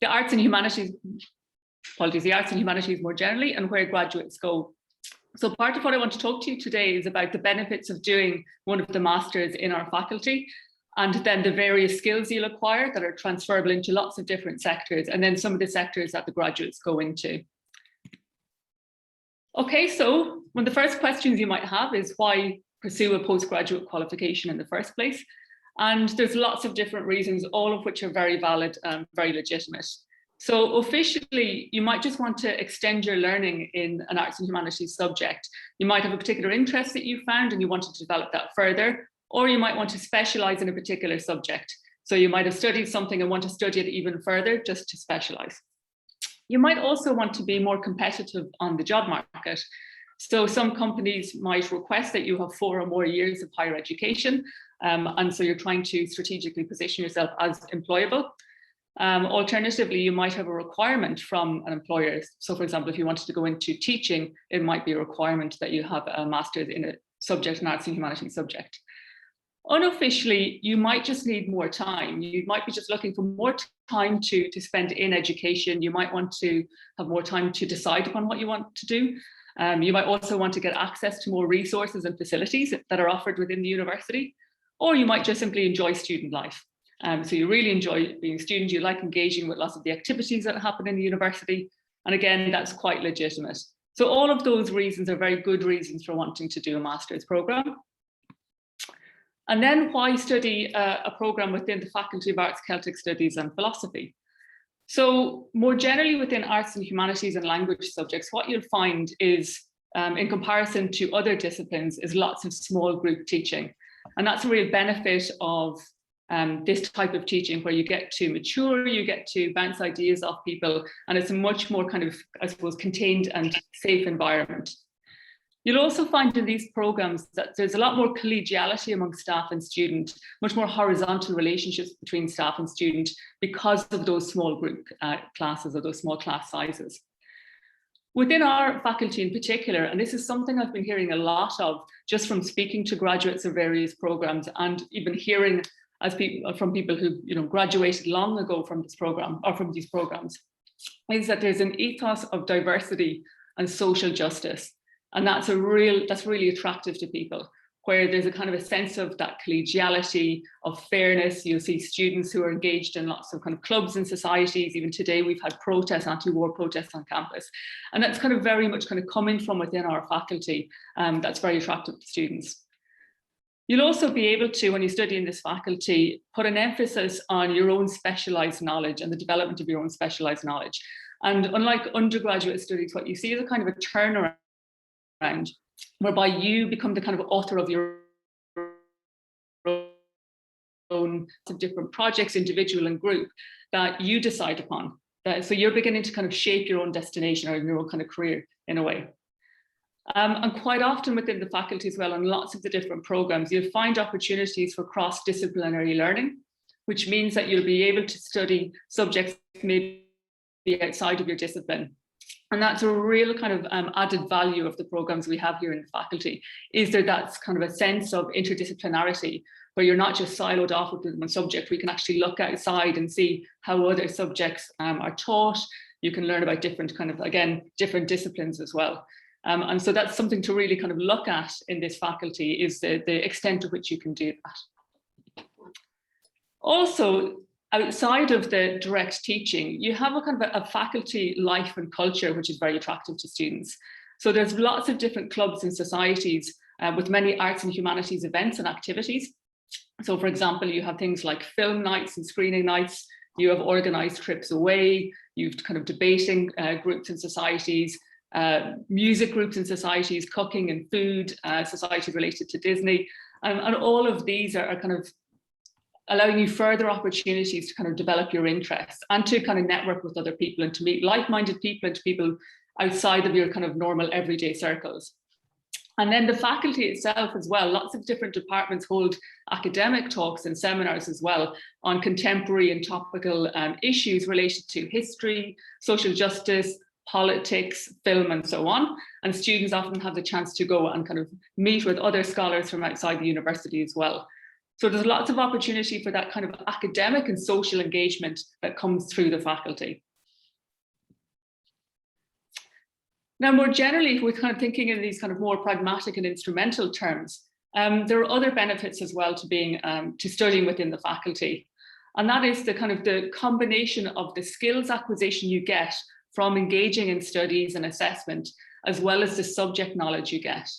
the arts and humanities, the arts and humanities more generally, and where graduates go. So part of what I want to talk to you today is about the benefits of doing one of the masters in our faculty, and then the various skills you'll acquire that are transferable into lots of different sectors, and then some of the sectors that the graduates go into. Okay, so one of the first questions you might have is why pursue a postgraduate qualification in the first place? And there's lots of different reasons, all of which are very valid and very legitimate. So officially, you might just want to extend your learning in an arts and humanities subject. You might have a particular interest that you found and you want to develop that further, or you might want to specialize in a particular subject. So you might have studied something and want to study it even further just to specialize. You might also want to be more competitive on the job market. So some companies might request that you have 4 or more years of higher education. And so you're trying to strategically position yourself as employable. Alternatively, you might have a requirement from an employer. So for example, if you wanted to go into teaching, it might be a requirement that you have a master's in a subject, an arts and humanities subject. Unofficially, you might just need more time. You might be just looking for more time to spend in education. You might want to have more time to decide upon what you want to do. You might also want to get access to more resources and facilities that are offered within the university, or you might just simply enjoy student life. So you really enjoy being a student, you like engaging with lots of the activities that happen in the university. And again, that's quite legitimate. So all of those reasons are very good reasons for wanting to do a master's programme. And then why study a programme within the Faculty of Arts, Celtic Studies and Philosophy? So more generally within arts and humanities and language subjects, what you'll find is, in comparison to other disciplines, is lots of small group teaching. And that's a real benefit of this type of teaching, where you get to mature, you get to bounce ideas off people, and it's a much more kind of, I suppose, contained and safe environment. You'll also find in these programs that there's a lot more collegiality among staff and student, much more horizontal relationships between staff and student because of those small group classes or those small class sizes. Within our faculty in particular, and this is something I've been hearing a lot of just from speaking to graduates of various programs, and even hearing from people who graduated long ago from this program or from these programs, is that there's an ethos of diversity and social justice. And that's really attractive to people, where there's a kind of a sense of that collegiality, of fairness. You'll see students who are engaged in lots of kind of clubs and societies. Even today, we've had protests, anti-war protests on campus. And that's kind of very much kind of coming from within our faculty. That's very attractive to students. You'll also be able to, when you study in this faculty, put an emphasis on your own specialised knowledge and the development of your own specialised knowledge. And unlike undergraduate studies, what you see is a kind of a turnaround, whereby you become the kind of author of your own different projects, individual and group, that you decide upon. So you're beginning to kind of shape your own destination or your own kind of career in a way. And quite often within the faculty as well, on lots of the different programs, you'll find opportunities for cross-disciplinary learning, which means that you'll be able to study subjects maybe outside of your discipline. And that's a real kind of added value of the programs we have here in the faculty, is that's kind of a sense of interdisciplinarity, where you're not just siloed off with one subject. We can actually look outside and see how other subjects are taught. You can learn about different kind of, again, different disciplines as well. And so that's something to really kind of look at in this faculty, is the extent to which you can do that. Also, outside of the direct teaching, you have a kind of a faculty life and culture, which is very attractive to students. So there's lots of different clubs and societies with many arts and humanities events and activities. So for example, you have things like film nights and screening nights, you have organised trips away, you've kind of debating groups and societies, music groups and societies, cooking and food societies related to Disney. And all of these are kind of allowing you further opportunities to kind of develop your interests and to kind of network with other people and to meet like-minded people and to people outside of your kind of normal everyday circles. And then the faculty itself as well, lots of different departments hold academic talks and seminars as well on contemporary and topical issues related to history, social justice, politics, film, and so on. And students often have the chance to go and kind of meet with other scholars from outside the university as well. So there's lots of opportunity for that kind of academic and social engagement that comes through the faculty. Now, more generally, if we're kind of thinking in these kind of more pragmatic and instrumental terms, there are other benefits as well to being to studying within the faculty. And that is the kind of the combination of the skills acquisition you get from engaging in studies and assessment, as well as the subject knowledge you get.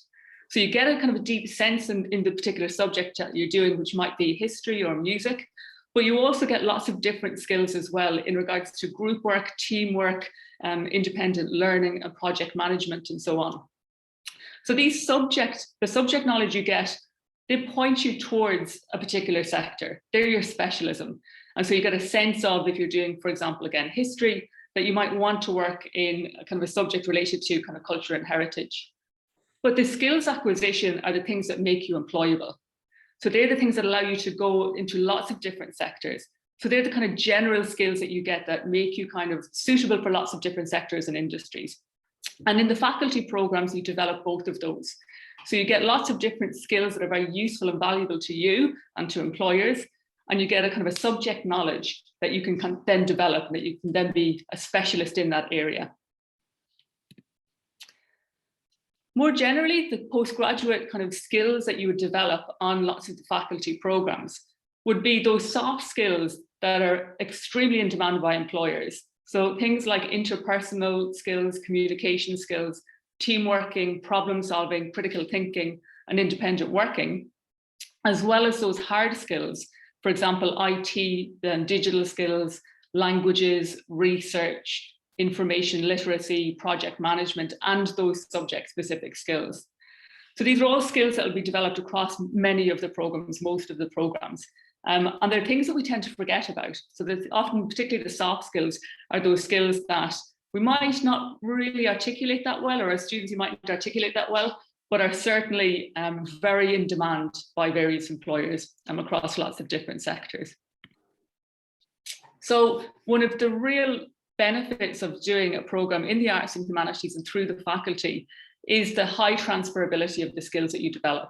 So you get a kind of a deep sense in the particular subject that you're doing, which might be history or music, but you also get lots of different skills as well in regards to group work, teamwork, independent learning and project management and so on. So the subject knowledge you get, they point you towards a particular sector. They're your specialism. And so you get a sense of, if you're doing, for example, again, history, that you might want to work in a kind of a subject related to kind of culture and heritage. But the skills acquisition are the things that make you employable. So they're the things that allow you to go into lots of different sectors. So they're the kind of general skills that you get that make you kind of suitable for lots of different sectors and industries. And in the faculty programs, you develop both of those. So you get lots of different skills that are very useful and valuable to you and to employers. And you get a kind of a subject knowledge that you can then develop, and that you can then be a specialist in that area. More generally, the postgraduate kind of skills that you would develop on lots of the faculty programs would be those soft skills that are extremely in demand by employers. So things like interpersonal skills, communication skills, team working, problem solving, critical thinking, and independent working, as well as those hard skills, for example, IT and digital skills, languages, research, information literacy, project management, and those subject-specific skills. So these are all skills that will be developed across many of the programs, most of the programs. And they're things that we tend to forget about. So that often, particularly the soft skills, are those skills that we might not really articulate that well, or as students you might not articulate that well, but are certainly very in demand by various employers across lots of different sectors. So one of the real benefits of doing a program in the arts and humanities and through the faculty is the high transferability of the skills that you develop.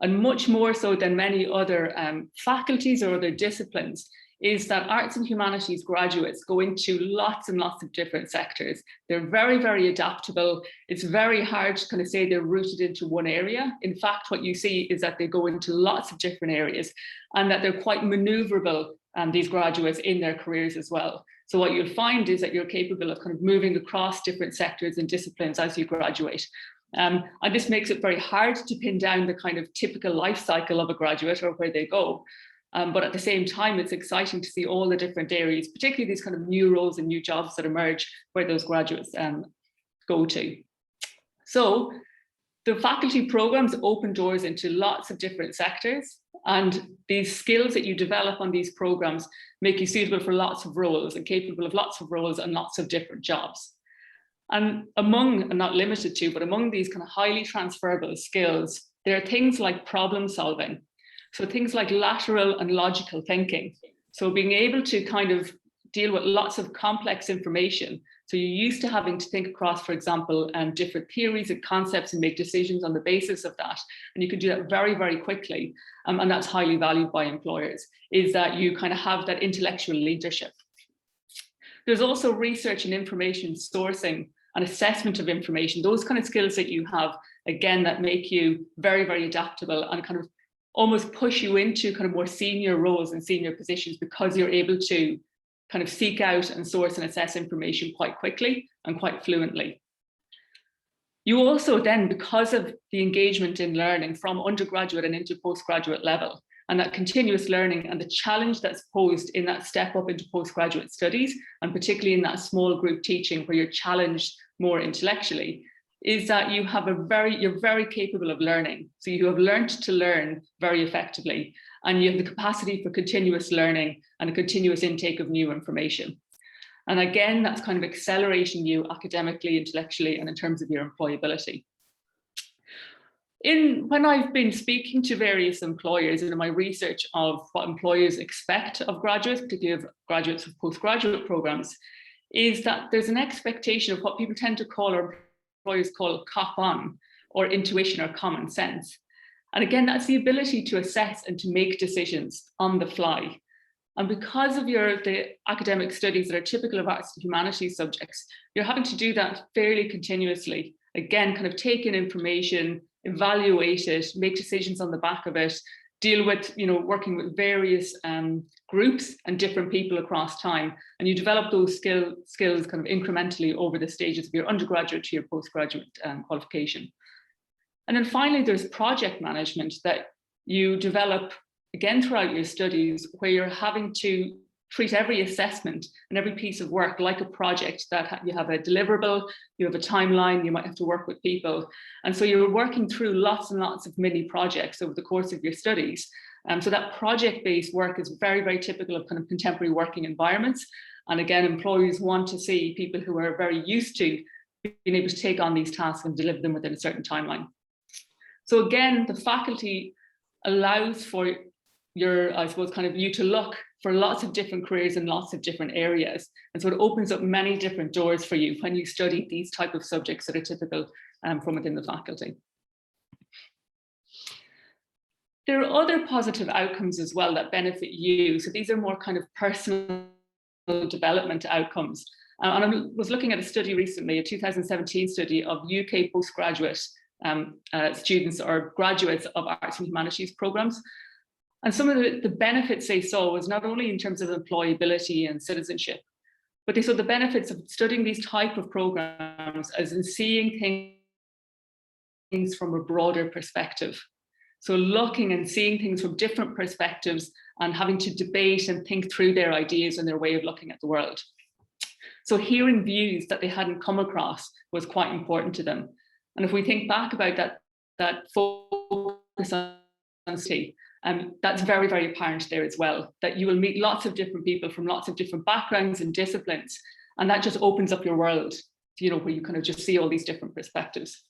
And much more so than many other faculties or other disciplines, is that arts and humanities graduates go into lots and lots of different sectors. They're very, very adaptable. It's very hard to kind of say they're rooted into one area. In fact, what you see is that they go into lots of different areas and that they're quite maneuverable, these graduates, in their careers as well. So what you'll find is that you're capable of kind of moving across different sectors and disciplines as you graduate. And this makes it very hard to pin down the kind of typical life cycle of a graduate or where they go. But at the same time, it's exciting to see all the different areas, particularly these kind of new roles and new jobs that emerge where those graduates go to. So the faculty programs open doors into lots of different sectors, and these skills that you develop on these programs make you suitable for lots of roles and capable of lots of roles and lots of different jobs. And among, and not limited to, but among these kind of highly transferable skills, there are things like problem solving. So things like lateral and logical thinking. So being able to kind of deal with lots of complex information. So you're used to having to think across, for example, different theories and concepts and make decisions on the basis of that. And you can do that very, very quickly. And that's highly valued by employers, is that you kind of have that intellectual leadership. There's also research and information sourcing and assessment of information, those kind of skills that you have, again, that make you very, very adaptable and kind of almost push you into kind of more senior roles and senior positions, because you're able to kind of seek out and source and assess information quite quickly and quite fluently. You also then, because of the engagement in learning from undergraduate and into postgraduate level, and that continuous learning and the challenge that's posed in that step up into postgraduate studies, and particularly in that small group teaching where you're challenged more intellectually, is that you have you're very capable of learning. So you have learned to learn very effectively, and you have the capacity for continuous learning and a continuous intake of new information. And again, that's kind of accelerating you academically, intellectually, and in terms of your employability. When I've been speaking to various employers in my research of what employers expect of graduates, particularly of graduates of postgraduate programs, is that there's an expectation of what people tend to call, or employers call, cop on, or intuition or common sense. And again, that's the ability to assess and to make decisions on the fly. And because of the academic studies that are typical of arts and humanities subjects, you're having to do that fairly continuously. Again, kind of take in information, evaluate it, make decisions on the back of it, deal with, working with various groups and different people across time. And you develop those skills kind of incrementally over the stages of your undergraduate to your postgraduate qualification. And then finally, there's project management that you develop again throughout your studies, where you're having to treat every assessment and every piece of work like a project, that you have a deliverable, you have a timeline, you might have to work with people. And so you're working through lots and lots of mini projects over the course of your studies. So that project-based work is very, very typical of kind of contemporary working environments. And again, employers want to see people who are very used to being able to take on these tasks and deliver them within a certain timeline. So again, the faculty allows for you to look for lots of different careers in lots of different areas. And so it opens up many different doors for you when you study these type of subjects that are typical from within the faculty. There are other positive outcomes as well that benefit you. So these are more kind of personal development outcomes. And I was looking at a study recently, a 2017 study of UK postgraduate students or graduates of arts and humanities programs. And some of the benefits they saw was not only in terms of employability and citizenship, but they saw the benefits of studying these type of programs as in seeing things from a broader perspective. So looking and seeing things from different perspectives and having to debate and think through their ideas and their way of looking at the world. So hearing views that they hadn't come across was quite important to them. And if we think back about that focus on honesty, that's very, very apparent there as well, that you will meet lots of different people from lots of different backgrounds and disciplines. And that just opens up your world, where you kind of just see all these different perspectives.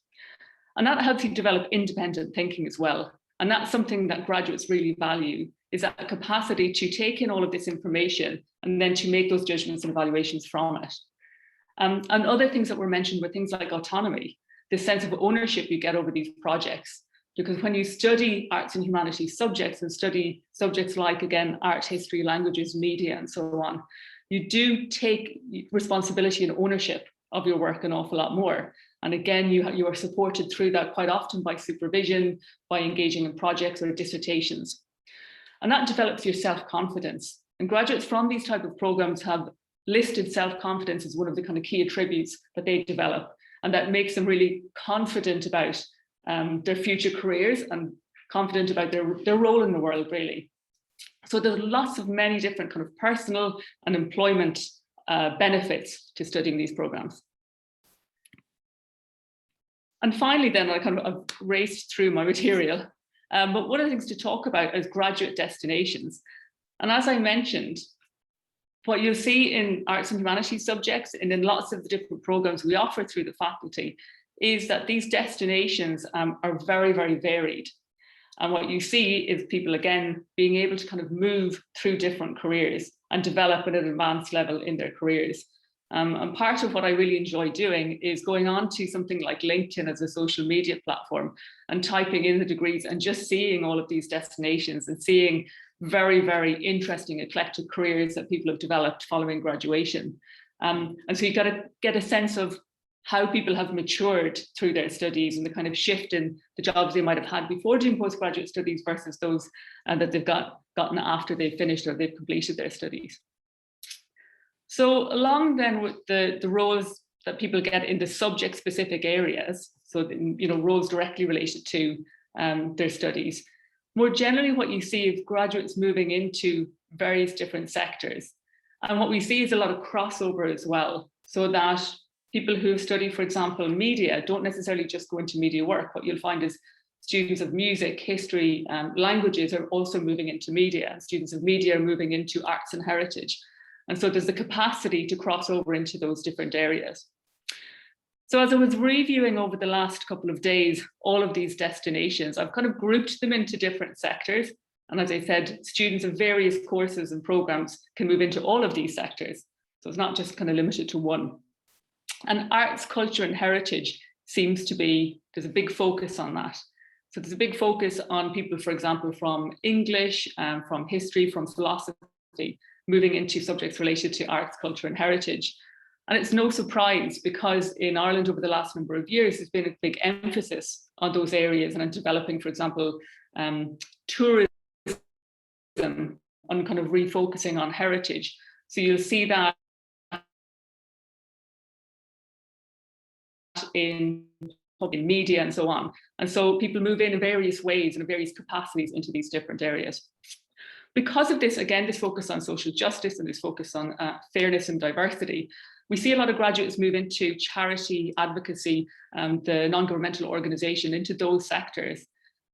And that helps you develop independent thinking as well. And that's something that graduates really value, is that capacity to take in all of this information and then to make those judgments and evaluations from it. And other things that were mentioned were things like autonomy, the sense of ownership you get over these projects. Because when you study arts and humanities subjects and study subjects like, again, art, history, languages, media, and so on, you do take responsibility and ownership of your work an awful lot more. And again, you are supported through that quite often by supervision, by engaging in projects or dissertations. And that develops your self-confidence. And graduates from these type of programs have listed self-confidence as one of the kind of key attributes that they develop. And that makes them really confident about their future careers and confident about their role in the world, really. So there's lots of many different kind of personal and employment benefits to studying these programs. And finally, then I've raced through my material, but one of the things to talk about is graduate destinations. And as I mentioned, what you'll see in arts and humanities subjects and in lots of the different programs we offer through the faculty is that these destinations are very, very varied. And what you see is people, again, being able to kind of move through different careers and develop at an advanced level in their careers. And part of what I really enjoy doing is going on to something like LinkedIn as a social media platform and typing in the degrees and just seeing all of these destinations and seeing very, very interesting, eclectic careers that people have developed following graduation. And so you've got to get a sense of how people have matured through their studies and the kind of shift in the jobs they might have had before doing postgraduate studies versus those that they've gotten after they've finished or they've completed their studies. So along then with the roles that people get in the subject specific areas, so roles directly related to their studies, more generally what you see is graduates moving into various different sectors. And what we see is a lot of crossover as well, so that people who study, for example, media don't necessarily just go into media work. What you'll find is students of music, history, languages are also moving into media. Students of media are moving into arts and heritage. And so there's the capacity to cross over into those different areas. So as I was reviewing over the last couple of days, all of these destinations, I've kind of grouped them into different sectors. And as I said, students of various courses and programs can move into all of these sectors. So it's not just kind of limited to one. And arts, culture, and heritage seems to be, there's a big focus on that. So there's a big focus on people, for example, from English, from history, from philosophy, moving into subjects related to arts, culture and heritage. And it's no surprise because in Ireland over the last number of years, there's been a big emphasis on those areas and on developing, for example, tourism, on kind of refocusing on heritage. So you'll see that in media and so on. And so people move in various ways and in various capacities into these different areas. Because of this, again, this focus on social justice and this focus on fairness and diversity, we see a lot of graduates move into charity, advocacy, the non-governmental organisation, into those sectors.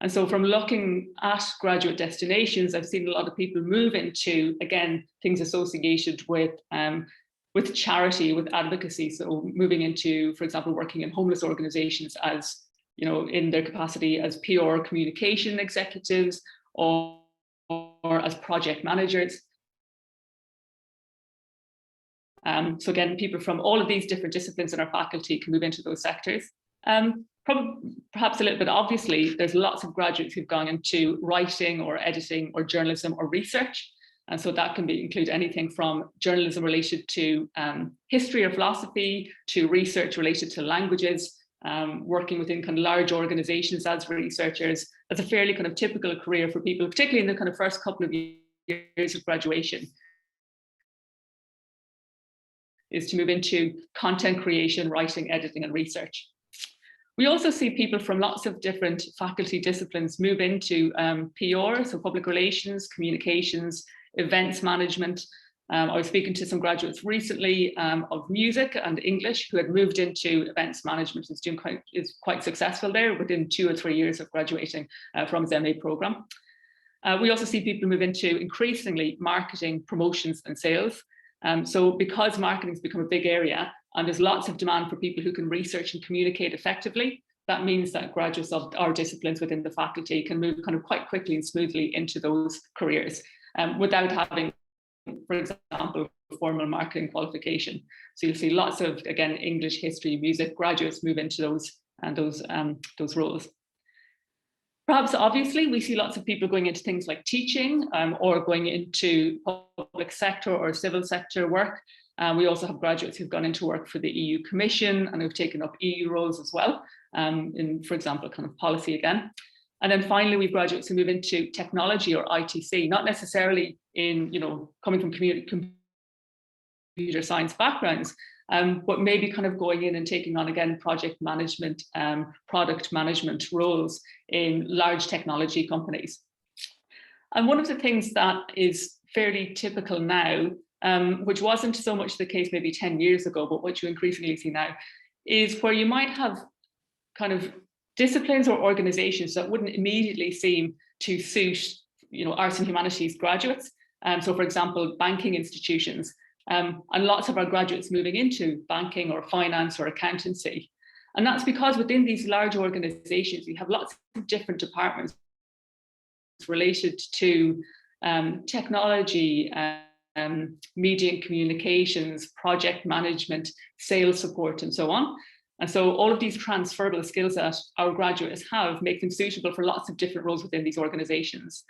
And so from looking at graduate destinations, I've seen a lot of people move into, again, things associated with charity, with advocacy. So moving into, for example, working in homeless organisations as, in their capacity as PR communication executives or as project managers. So again, people from all of these different disciplines in our faculty can move into those sectors. Perhaps a little bit obviously, there's lots of graduates who've gone into writing or editing or journalism or research. And so that can include anything from journalism related to history or philosophy, to research related to languages, working within kind of large organizations as researchers. That's a fairly kind of typical career for people, particularly in the kind of first couple of years of graduation, is to move into content creation, writing, editing, and research. We also see people from lots of different faculty disciplines move into PR, so public relations, communications, events management. I was speaking to some graduates recently of music and English who had moved into events management and is quite successful there within 2 or 3 years of graduating from his MA programme. We also see people move into increasingly marketing, promotions and sales. So because marketing has become a big area and there's lots of demand for people who can research and communicate effectively, that means that graduates of our disciplines within the faculty can move kind of quite quickly and smoothly into those careers without having, for example, formal marketing qualification. So you'll see lots of, again, English, history, music graduates move into those roles. Perhaps obviously we see lots of people going into things like teaching or going into public sector or civil sector work. We also have graduates who've gone into work for the EU Commission and who've taken up EU roles as well, in, for example, kind of policy again. And then finally, we've graduates who move into technology or ITC, not necessarily in, coming from computer science backgrounds, but maybe kind of going in and taking on, again, project management, product management roles in large technology companies. And one of the things that is fairly typical now, which wasn't so much the case maybe 10 years ago, but what you increasingly see now, is where you might have kind of disciplines or organizations that wouldn't immediately seem to suit, arts and humanities graduates. So for example, banking institutions, and lots of our graduates moving into banking or finance or accountancy. And that's because within these large organizations, you have lots of different departments related to technology, media and communications, project management, sales support, and so on. And so all of these transferable skills that our graduates have make them suitable for lots of different roles within these organizations.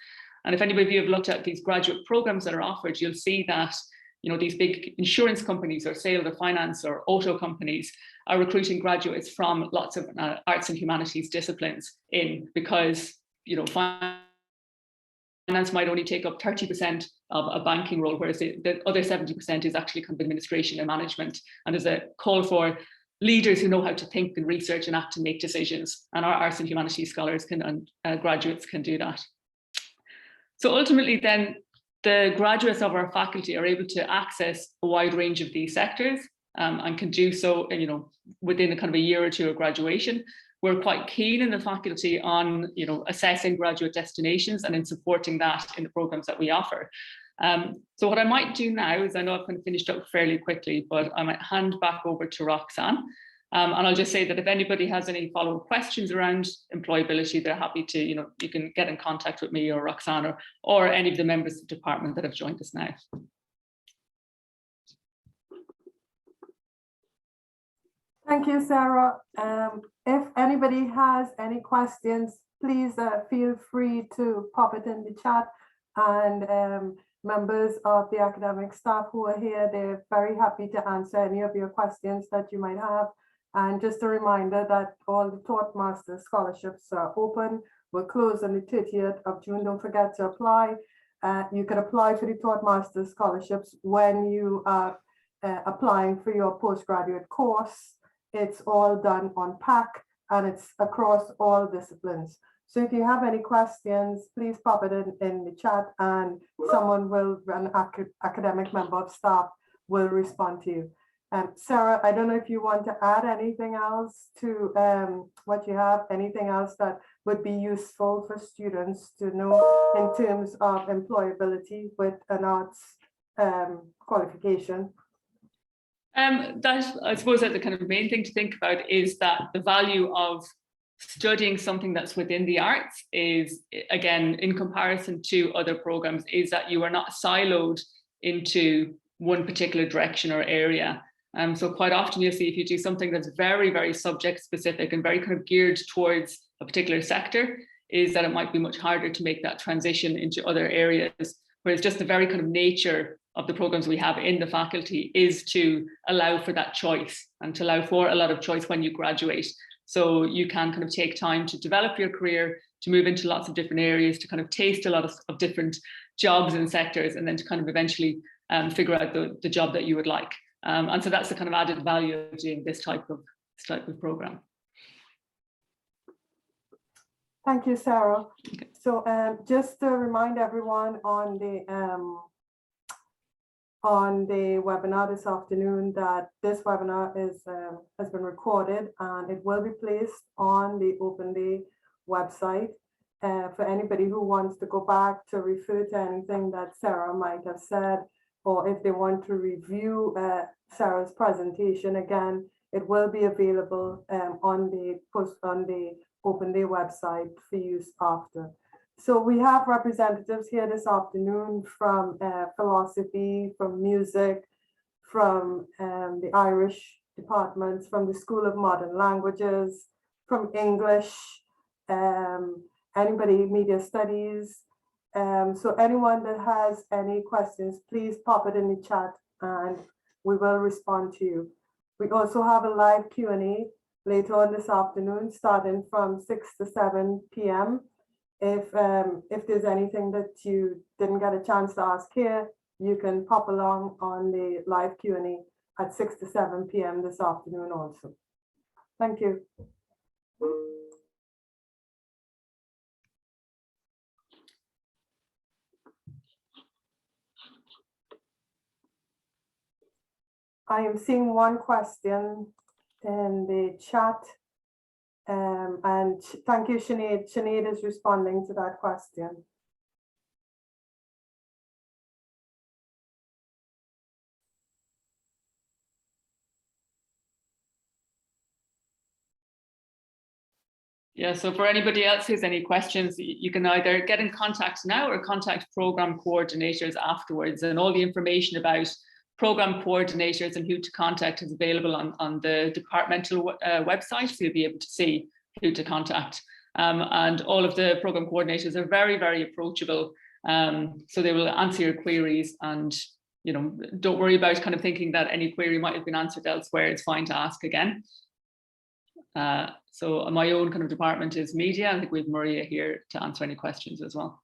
And if anybody of you have looked at these graduate programs that are offered, you'll see that these big insurance companies or sales or finance or auto companies are recruiting graduates from lots of arts and humanities disciplines because finance might only take up 30% of a banking role, whereas the other 70% is actually kind of administration and management. And there's a call for leaders who know how to think and research and act and make decisions. And our arts and humanities scholars and graduates can do that. So ultimately then, the graduates of our faculty are able to access a wide range of these sectors and can do so within a kind of a year or two of graduation. We're quite keen in the faculty on assessing graduate destinations and in supporting that in the programs that we offer. So what I might do now is, I know I've kind of finished up fairly quickly, but I might hand back over to Roxanne. And I'll just say that if anybody has any follow-up questions around employability, they're happy to, you can get in contact with me or Roxanne or any of the members of the department that have joined us now. Thank you, Sarah. If anybody has any questions, please feel free to pop it in the chat, and members of the academic staff who are here, they're very happy to answer any of your questions that you might have. And just a reminder that all the Toastmasters scholarships are open. We'll close on the 30th of June. Don't forget to apply. You can apply for the Toastmasters scholarships when you are applying for your postgraduate course. It's all done on PAC and it's across all disciplines. So if you have any questions, please pop it in the chat, and someone will, an academic member of staff will respond to you. Sarah, I don't know if you want to add anything else to what you have, anything else that would be useful for students to know in terms of employability with an arts qualification. That, I suppose, that the kind of main thing to think about is that the value of studying something that's within the arts is, again, in comparison to other programs, is that you are not siloed into one particular direction or area. So quite often you'll see if you do something that's very, very subject specific and very kind of geared towards a particular sector, is that it might be much harder to make that transition into other areas. Whereas just the very kind of nature of the programs we have in the faculty is to allow for that choice and to allow for a lot of choice when you graduate. So you can kind of take time to develop your career, to move into lots of different areas, to kind of taste a lot of different jobs and sectors, and then to kind of eventually figure out the job that you would like. And so that's the kind of added value of doing this type of program. Thank you, Sarah. Okay. So just to remind everyone on the webinar this afternoon that this webinar has been recorded and it will be placed on the Open Day website for anybody who wants to go back to refer to anything that Sarah might have said, or if they want to review Sarah's presentation again, it will be available on the Open Day website for use after. So we have representatives here this afternoon from philosophy, from music, from the Irish departments, from the School of Modern Languages, from English, anybody, media studies. So anyone that has any questions, please pop it in the chat and we will respond to you. We also have a live Q&A later on this afternoon, starting from 6 to 7 p.m. If there's anything that you didn't get a chance to ask here, you can pop along on the live Q&A at 6 to 7 p.m. this afternoon also. Thank you. I am seeing one question in the chat. And thank you, Sinead. Sinead is responding to that question. Yeah, so for anybody else who has any questions, you can either get in contact now or contact program coordinators afterwards, and all the information about program coordinators and who to contact is available on the departmental website, so you'll be able to see who to contact. And all of the program coordinators are very, very approachable. So they will answer your queries, and don't worry about kind of thinking that any query might have been answered elsewhere. It's fine to ask again. So my own kind of department is media. I think we have Maria here to answer any questions as well.